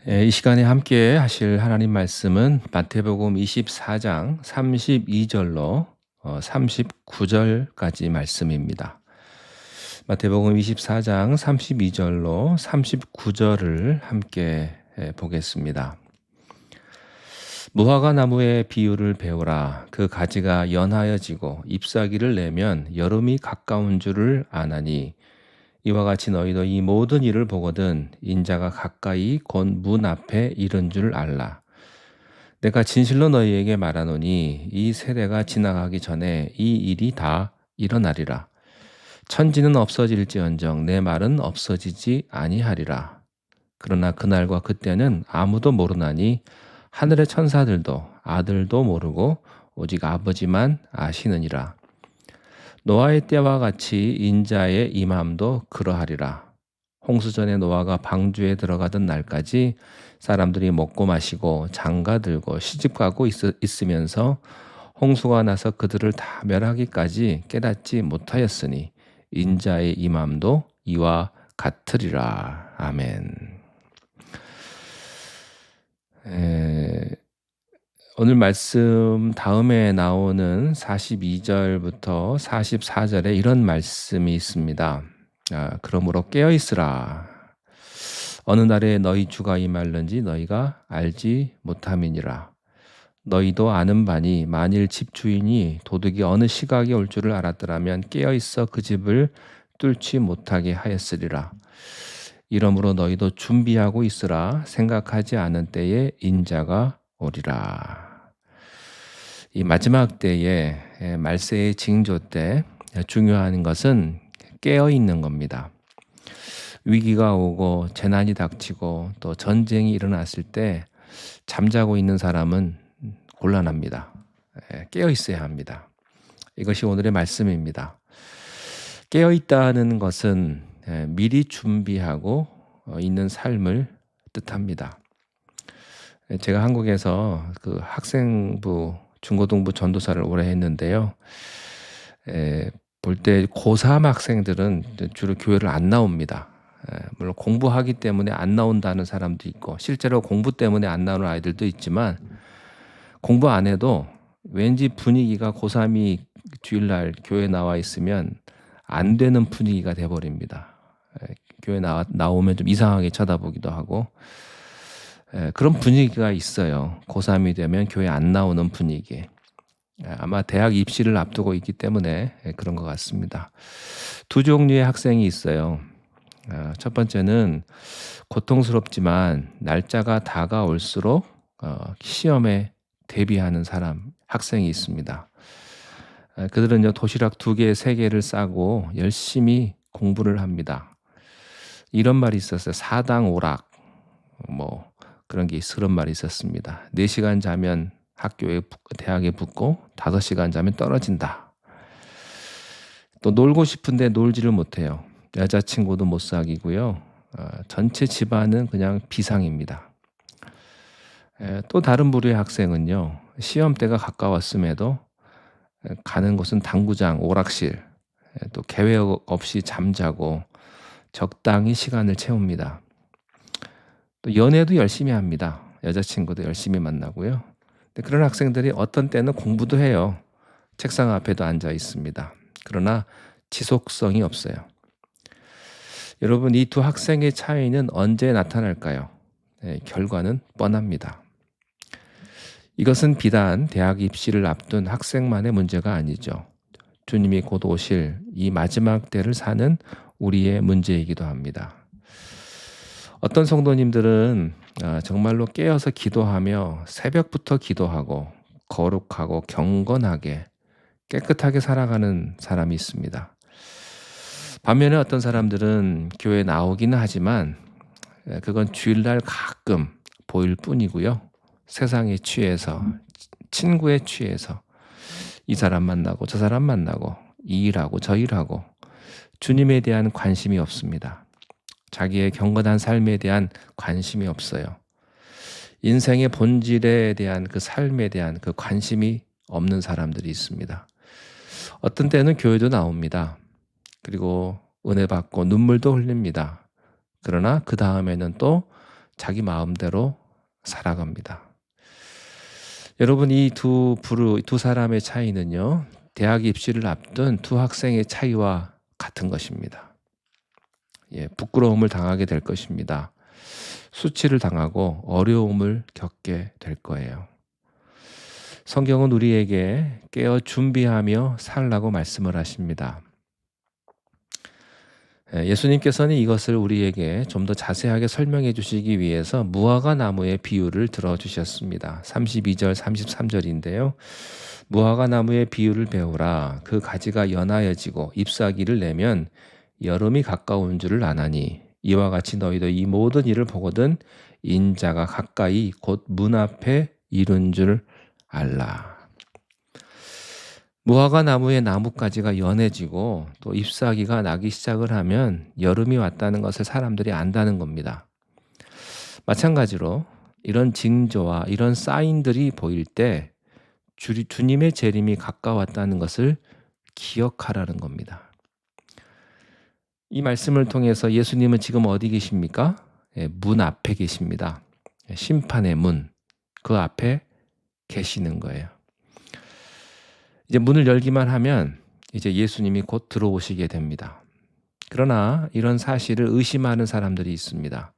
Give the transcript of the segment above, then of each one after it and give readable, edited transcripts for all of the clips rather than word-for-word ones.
이 시간에 함께 하실 하나님 말씀은 마태복음 24장 32절로 39절까지 말씀입니다. 마태복음 24장 32절로 39절을 함께 보겠습니다. 무화과 나무의 비유를 배우라. 그 가지가 연하여지고 잎사귀를 내면 여름이 가까운 줄을 아나니 이와 같이 너희도 이 모든 일을 보거든 인자가 가까이 곧 문 앞에 이른 줄 알라. 내가 진실로 너희에게 말하노니 이 세대가 지나가기 전에 이 일이 다 일어나리라. 천지는 없어질지언정 내 말은 없어지지 아니하리라. 그러나 그날과 그때는 아무도 모르나니 하늘의 천사들도 아들도 모르고 오직 아버지만 아시느니라. 노아의 때와 같이 인자의 임함도 그러하리라. 홍수전에 노아가 방주에 들어가던 날까지 사람들이 먹고 마시고 장가들고 시집가고 있으면서 홍수가 나서 그들을 다 멸하기까지 깨닫지 못하였으니 인자의 임함도 이와 같으리라. 아멘. 오늘 말씀 다음에 나오는 42절부터 44절에 이런 말씀이 있습니다. 그러므로 깨어있으라. 어느 날에 너희 주가 임할는지 너희가 알지 못함이니라. 너희도 아는 바니 만일 집주인이 도둑이 어느 시각에 올 줄을 알았더라면 깨어있어 그 집을 뚫지 못하게 하였으리라. 이러므로 너희도 준비하고 있으라. 생각하지 않은 때에 인자가 오리라. 이 마지막 때에 말세의 징조 때 중요한 것은 깨어 있는 겁니다. 위기가 오고 재난이 닥치고 또 전쟁이 일어났을 때 잠자고 있는 사람은 곤란합니다. 깨어 있어야 합니다. 이것이 오늘의 말씀입니다. 깨어 있다는 것은 미리 준비하고 있는 삶을 뜻합니다. 제가 한국에서 그 학생부 중고등부 전도사를 오래 했는데요. 볼 때 고3 학생들은 주로 교회를 안 나옵니다. 물론 공부하기 때문에 안 나온다는 사람도 있고 실제로 공부 때문에 안 나오는 아이들도 있지만 공부 안 해도 왠지 분위기가 고3이 주일날 교회 나와 있으면 안 되는 분위기가 돼버립니다. 교회 나오면 좀 이상하게 쳐다보기도 하고 그런 분위기가 있어요. 고3이 되면 교회 안 나오는 분위기. 아마 대학 입시를 앞두고 있기 때문에 그런 것 같습니다. 두 종류의 학생이 있어요. 첫 번째는 고통스럽지만 날짜가 다가올수록 시험에 대비하는 학생이 있습니다. 그들은요, 도시락 2개, 3개를 싸고 열심히 공부를 합니다. 이런 말이 있었어요. 사당 오락. 그런 말이 있었습니다. 4시간 자면 대학에 붙고 5시간 자면 떨어진다. 또 놀고 싶은데 놀지를 못해요. 여자친구도 못 사귀고요. 전체 집안은 그냥 비상입니다. 또 다른 부류의 학생은요. 시험 때가 가까웠음에도 가는 곳은 당구장, 오락실, 또 계획 없이 잠자고 적당히 시간을 채웁니다. 또 연애도 열심히 합니다. 여자친구도 열심히 만나고요. 그런 학생들이 어떤 때는 공부도 해요. 책상 앞에도 앉아 있습니다. 그러나 지속성이 없어요. 여러분, 이 두 학생의 차이는 언제 나타날까요? 결과는 뻔합니다. 이것은 비단 대학 입시를 앞둔 학생만의 문제가 아니죠. 주님이 곧 오실 이 마지막 때를 사는 우리의 문제이기도 합니다. 어떤 성도님들은 정말로 깨어서 기도하며 새벽부터 기도하고 거룩하고 경건하게 깨끗하게 살아가는 사람이 있습니다. 반면에 어떤 사람들은 교회에 나오기는 하지만 그건 주일날 가끔 보일 뿐이고요. 세상에 취해서, 친구에 취해서 이 사람 만나고 저 사람 만나고 이 일하고 저 일하고 주님에 대한 관심이 없습니다. 자기의 경건한 삶에 대한 관심이 없어요. 인생의 본질에 대한 그 삶에 대한 그 관심이 없는 사람들이 있습니다. 어떤 때는 교회도 나옵니다. 그리고 은혜 받고 눈물도 흘립니다. 그러나 그 다음에는 또 자기 마음대로 살아갑니다. 여러분, 이 두 사람의 차이는요, 대학 입시를 앞둔 두 학생의 차이와 같은 것입니다. 부끄러움을 당하게 될 것입니다. 수치를 당하고 어려움을 겪게 될 거예요. 성경은 우리에게 깨어 준비하며 살라고 말씀을 하십니다. 예수님께서는 이것을 우리에게 좀 더 자세하게 설명해 주시기 위해서 무화과 나무의 비유를 들어주셨습니다. 32절, 33절인데요. 무화과 나무의 비유를 배우라. 그 가지가 연하여지고 잎사귀를 내면 여름이 가까운 줄을 아나니 이와 같이 너희도 이 모든 일을 보거든 인자가 가까이 곧 문 앞에 이른 줄 알라. 무화과 나무의 나뭇가지가 연해지고 또 잎사귀가 나기 시작을 하면 여름이 왔다는 것을 사람들이 안다는 겁니다. 마찬가지로 이런 징조와 이런 사인들이 보일 때 주님의 재림이 가까웠다는 것을 기억하라는 겁니다. 이 말씀을 통해서 예수님은 지금 어디 계십니까? 문 앞에 계십니다. 심판의 문, 그 앞에 계시는 거예요. 이제 문을 열기만 하면 이제 예수님이 곧 들어오시게 됩니다. 그러나 이런 사실을 의심하는 사람들이 있습니다.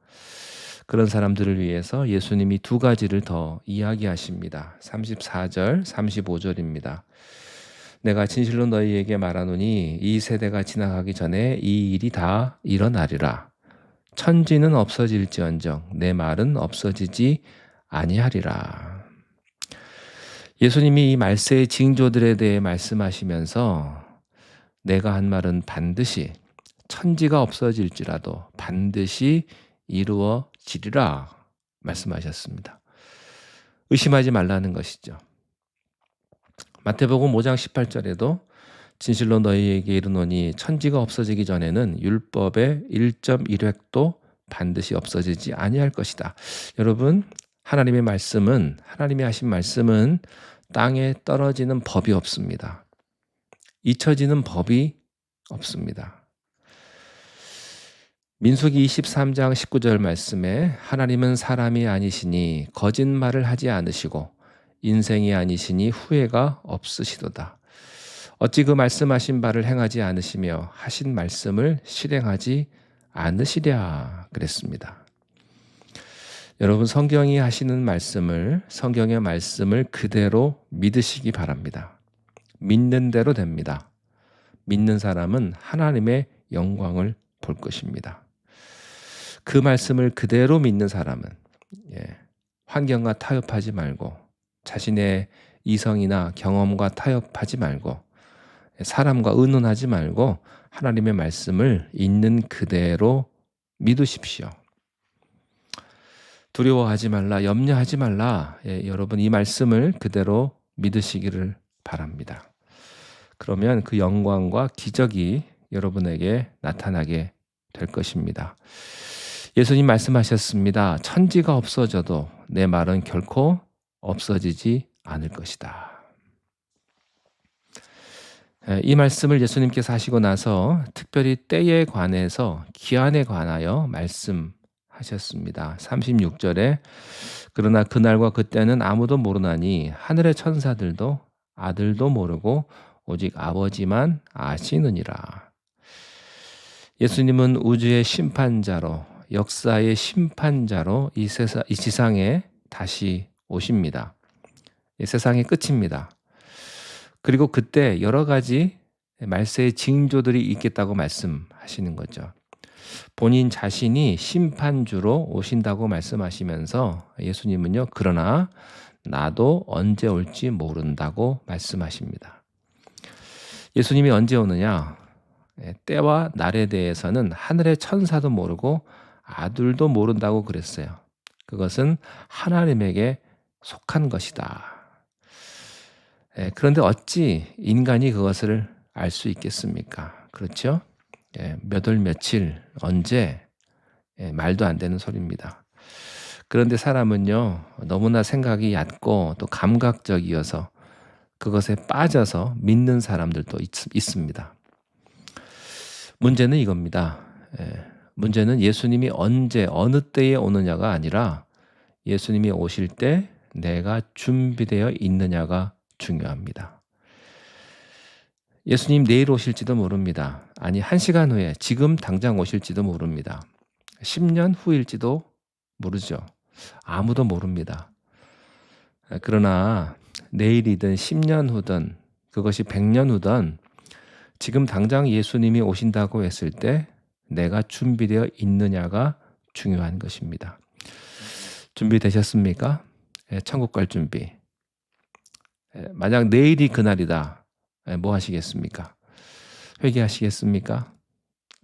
그런 사람들을 위해서 예수님이 두 가지를 더 이야기하십니다. 34절, 35절입니다. 내가 진실로 너희에게 말하노니 이 세대가 지나가기 전에 이 일이 다 일어나리라. 천지는 없어질지언정 내 말은 없어지지 아니하리라. 예수님이 이 말세의 징조들에 대해 말씀하시면서 내가 한 말은 반드시 천지가 없어질지라도 반드시 이루어지리라 말씀하셨습니다. 의심하지 말라는 것이죠. 마태복음 5장 18절에도 진실로 너희에게 이르노니 천지가 없어지기 전에는 율법의 1.1획도 반드시 없어지지 아니할 것이다. 여러분, 하나님의 말씀은, 하나님이 하신 말씀은 땅에 떨어지는 법이 없습니다. 잊혀지는 법이 없습니다. 민수기 23장 19절 말씀에 하나님은 사람이 아니시니 거짓말을 하지 않으시고 인생이 아니시니 후회가 없으시도다. 어찌 그 말씀하신 바를 행하지 않으시며 하신 말씀을 실행하지 않으시랴 그랬습니다. 여러분, 성경이 하시는 말씀을, 성경의 말씀을 그대로 믿으시기 바랍니다. 믿는 대로 됩니다. 믿는 사람은 하나님의 영광을 볼 것입니다. 그 말씀을 그대로 믿는 사람은 환경과 타협하지 말고 자신의 이성이나 경험과 타협하지 말고 사람과 의논하지 말고 하나님의 말씀을 있는 그대로 믿으십시오. 두려워하지 말라, 염려하지 말라. 여러분, 이 말씀을 그대로 믿으시기를 바랍니다. 그러면 그 영광과 기적이 여러분에게 나타나게 될 것입니다. 예수님 말씀하셨습니다. 천지가 없어져도 내 말은 결코 없어지지 않을 것이다. 이 말씀을 예수님께서 하시고 나서 특별히 때에 관해서 기한에 관하여 말씀하셨습니다. 36절에 그러나 그날과 그때는 아무도 모르나니 하늘의 천사들도 아들도 모르고 오직 아버지만 아시느니라. 예수님은 우주의 심판자로, 역사의 심판자로 이 지상에 다시 오십니다. 이 세상의 끝입니다. 그리고 그때 여러 가지 말세의 징조들이 있겠다고 말씀하시는 거죠. 본인 자신이 심판주로 오신다고 말씀하시면서 예수님은요, 그러나 나도 언제 올지 모른다고 말씀하십니다. 예수님이 언제 오느냐? 때와 날에 대해서는 하늘의 천사도 모르고 아들도 모른다고 그랬어요. 그것은 하나님에게 속한 것이다. 그런데 어찌 인간이 그것을 알 수 있겠습니까? 그렇죠? 몇 월 며칠 언제 말도 안 되는 소리입니다. 그런데 사람은요, 너무나 생각이 얕고 또 감각적이어서 그것에 빠져서 믿는 사람들도 있습니다. 문제는 이겁니다. 문제는 예수님이 언제 어느 때에 오느냐가 아니라 예수님이 오실 때 내가 준비되어 있느냐가 중요합니다. 예수님 내일 오실지도 모릅니다. 아니 1시간 후에 지금 당장 오실지도 모릅니다. 10년 후일지도 모르죠. 아무도 모릅니다. 그러나 내일이든 10년 후든 그것이 100년 후든 지금 당장 예수님이 오신다고 했을 때 내가 준비되어 있느냐가 중요한 것입니다. 준비되셨습니까? 천국 갈 준비. 만약 내일이 그날이다. 뭐 하시겠습니까? 회개하시겠습니까?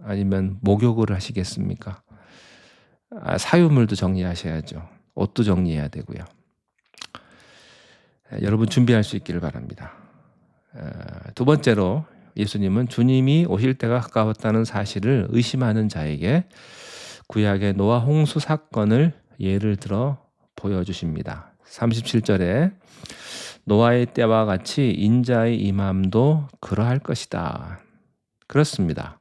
아니면 목욕을 하시겠습니까? 사유물도 정리하셔야죠. 옷도 정리해야 되고요. 여러분 준비할 수 있기를 바랍니다. 두 번째로 예수님은 주님이 오실 때가 가까웠다는 사실을 의심하는 자에게 구약의 노아 홍수 사건을 예를 들어 보여주십니다. 37절에 노아의 때와 같이 인자의 임함도 그러할 것이다. 그렇습니다.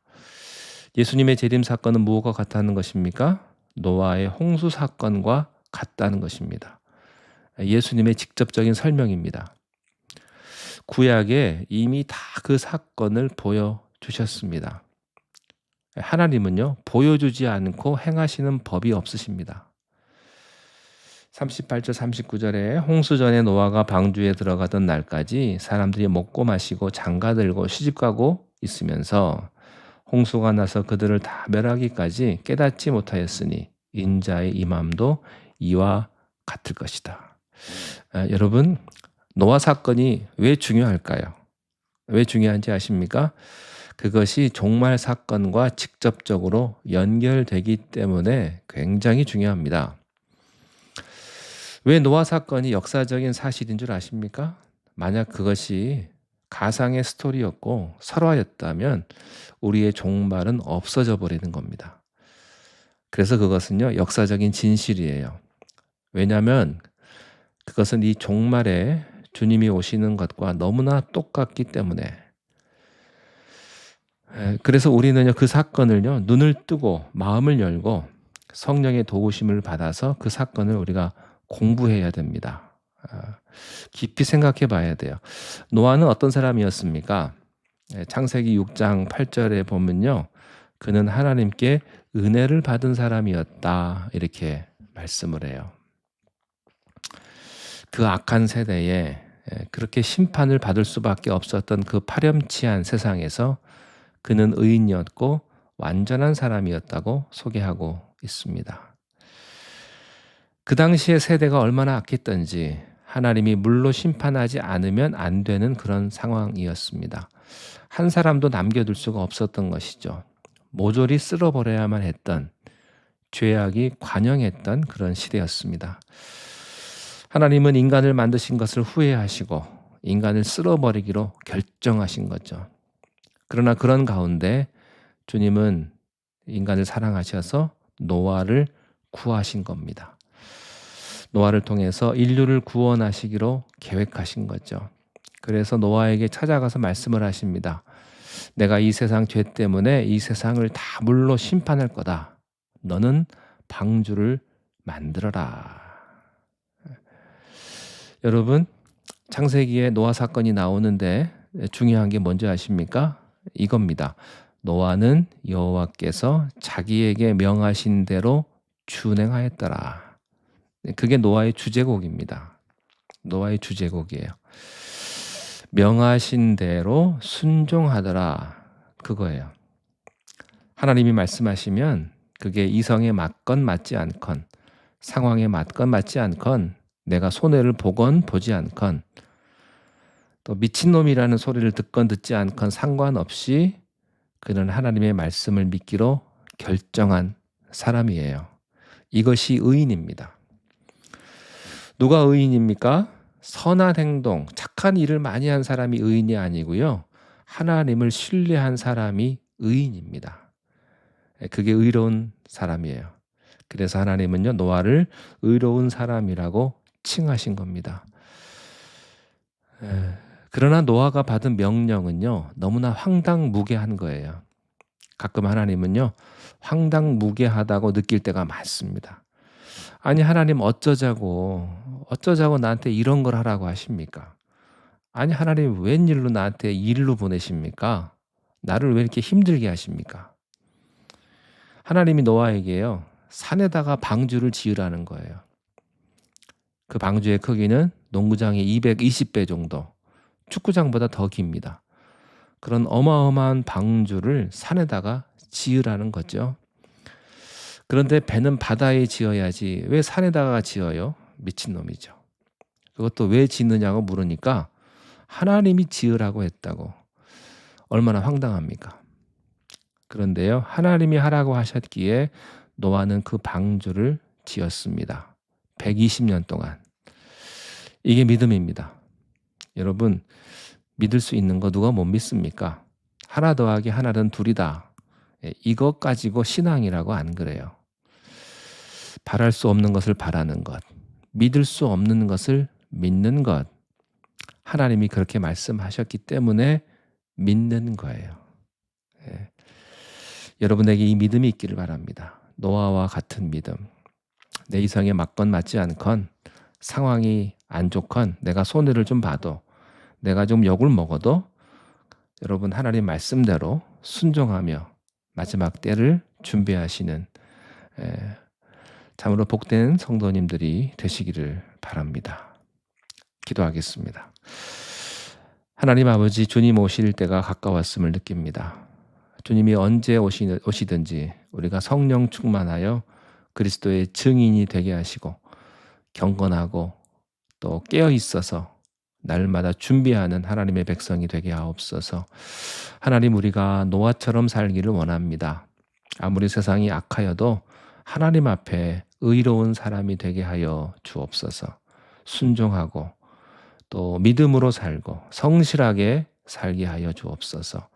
예수님의 재림 사건은 무엇과 같다는 것입니까? 노아의 홍수 사건과 같다는 것입니다. 예수님의 직접적인 설명입니다. 구약에 이미 다 그 사건을 보여주셨습니다. 하나님은요, 보여주지 않고 행하시는 법이 없으십니다. 38절 39절에 홍수 전에 노아가 방주에 들어가던 날까지 사람들이 먹고 마시고 장가들고 시집가고 있으면서 홍수가 나서 그들을 다 멸하기까지 깨닫지 못하였으니 인자의 임함도 이와 같을 것이다. 여러분, 노아 사건이 왜 중요할까요? 왜 중요한지 아십니까? 그것이 종말 사건과 직접적으로 연결되기 때문에 굉장히 중요합니다. 왜 노아 사건이 역사적인 사실인 줄 아십니까? 만약 그것이 가상의 스토리였고 설화였다면 우리의 종말은 없어져 버리는 겁니다. 그래서 그것은요, 역사적인 진실이에요. 왜냐하면 그것은 이 종말에 주님이 오시는 것과 너무나 똑같기 때문에. 그래서 우리는요, 그 사건을요, 눈을 뜨고 마음을 열고 성령의 도우심을 받아서 그 사건을 우리가 공부해야 됩니다. 깊이 생각해 봐야 돼요. 노아는 어떤 사람이었습니까? 창세기 6장 8절에 보면요, 그는 하나님께 은혜를 받은 사람이었다, 이렇게 말씀을 해요. 그 악한 세대에 그렇게 심판을 받을 수밖에 없었던 그 파렴치한 세상에서 그는 의인이었고 완전한 사람이었다고 소개하고 있습니다. 그 당시의 세대가 얼마나 악했던지 하나님이 물로 심판하지 않으면 안 되는 그런 상황이었습니다. 한 사람도 남겨둘 수가 없었던 것이죠. 모조리 쓸어버려야만 했던, 죄악이 관영했던 그런 시대였습니다. 하나님은 인간을 만드신 것을 후회하시고 인간을 쓸어버리기로 결정하신 거죠. 그러나 그런 가운데 주님은 인간을 사랑하셔서 노아를 구하신 겁니다. 노아를 통해서 인류를 구원하시기로 계획하신 거죠. 그래서 노아에게 찾아가서 말씀을 하십니다. 내가 이 세상 죄 때문에 이 세상을 다 물로 심판할 거다. 너는 방주를 만들어라. 여러분, 창세기에 노아 사건이 나오는데 중요한 게 뭔지 아십니까? 이겁니다. 노아는 여호와께서 자기에게 명하신 대로 준행하였더라. 그게 노아의 주제곡입니다. 노아의 주제곡이에요. 명하신 대로 순종하더라. 그거예요. 하나님이 말씀하시면 그게 이성에 맞건 맞지 않건, 상황에 맞건 맞지 않건, 내가 손해를 보건 보지 않건, 또 미친놈이라는 소리를 듣건 듣지 않건 상관없이 그는 하나님의 말씀을 믿기로 결정한 사람이에요. 이것이 의인입니다. 누가 의인입니까? 선한 행동, 착한 일을 많이 한 사람이 의인이 아니고요, 하나님을 신뢰한 사람이 의인입니다. 그게 의로운 사람이에요. 그래서 하나님은요, 노아를 의로운 사람이라고 칭하신 겁니다. 그러나 노아가 받은 명령은요, 너무나 황당무계한 거예요. 가끔 하나님은요, 황당무계하다고 느낄 때가 많습니다. 아니, 하나님 어쩌자고 나한테 이런 걸 하라고 하십니까? 아니, 하나님 웬일로 나한테 일로 보내십니까? 나를 왜 이렇게 힘들게 하십니까? 하나님이 노아에게요, 산에다가 방주를 지으라는 거예요. 그 방주의 크기는 농구장의 220배 정도, 축구장보다 더 깁니다. 그런 어마어마한 방주를 산에다가 지으라는 거죠. 그런데 배는 바다에 지어야지 왜 산에다가 지어요? 미친놈이죠. 그것도 왜 짓느냐고 물으니까 하나님이 지으라고 했다고. 얼마나 황당합니까? 그런데요, 하나님이 하라고 하셨기에 노아는 그 방주를 지었습니다. 120년 동안. 이게 믿음입니다. 여러분, 믿을 수 있는 거 누가 못 믿습니까? 하나 더하기 하나는 둘이다. 이것 가지고 신앙이라고 안 그래요. 바랄 수 없는 것을 바라는 것, 믿을 수 없는 것을 믿는 것. 하나님이 그렇게 말씀하셨기 때문에 믿는 거예요. 예. 여러분에게 이 믿음이 있기를 바랍니다. 노아와 같은 믿음. 내 이성에 맞건 맞지 않건, 상황이 안 좋건, 내가 손해를 좀 봐도, 내가 좀 욕을 먹어도 여러분 하나님 말씀대로 순종하며 마지막 때를 준비하시는 참으로 복된 성도님들이 되시기를 바랍니다. 기도하겠습니다. 하나님 아버지, 주님 오실 때가 가까웠음을 느낍니다. 주님이 언제 오시든지 우리가 성령 충만하여 그리스도의 증인이 되게 하시고 경건하고 또 깨어 있어서 날마다 준비하는 하나님의 백성이 되게 하옵소서. 하나님, 우리가 노아처럼 살기를 원합니다. 아무리 세상이 악하여도 하나님 앞에 의로운 사람이 되게 하여 주옵소서. 순종하고 또 믿음으로 살고 성실하게 살게 하여 주옵소서.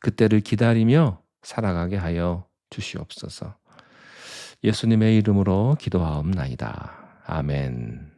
그때를 기다리며 살아가게 하여 주시옵소서. 예수님의 이름으로 기도하옵나이다. 아멘.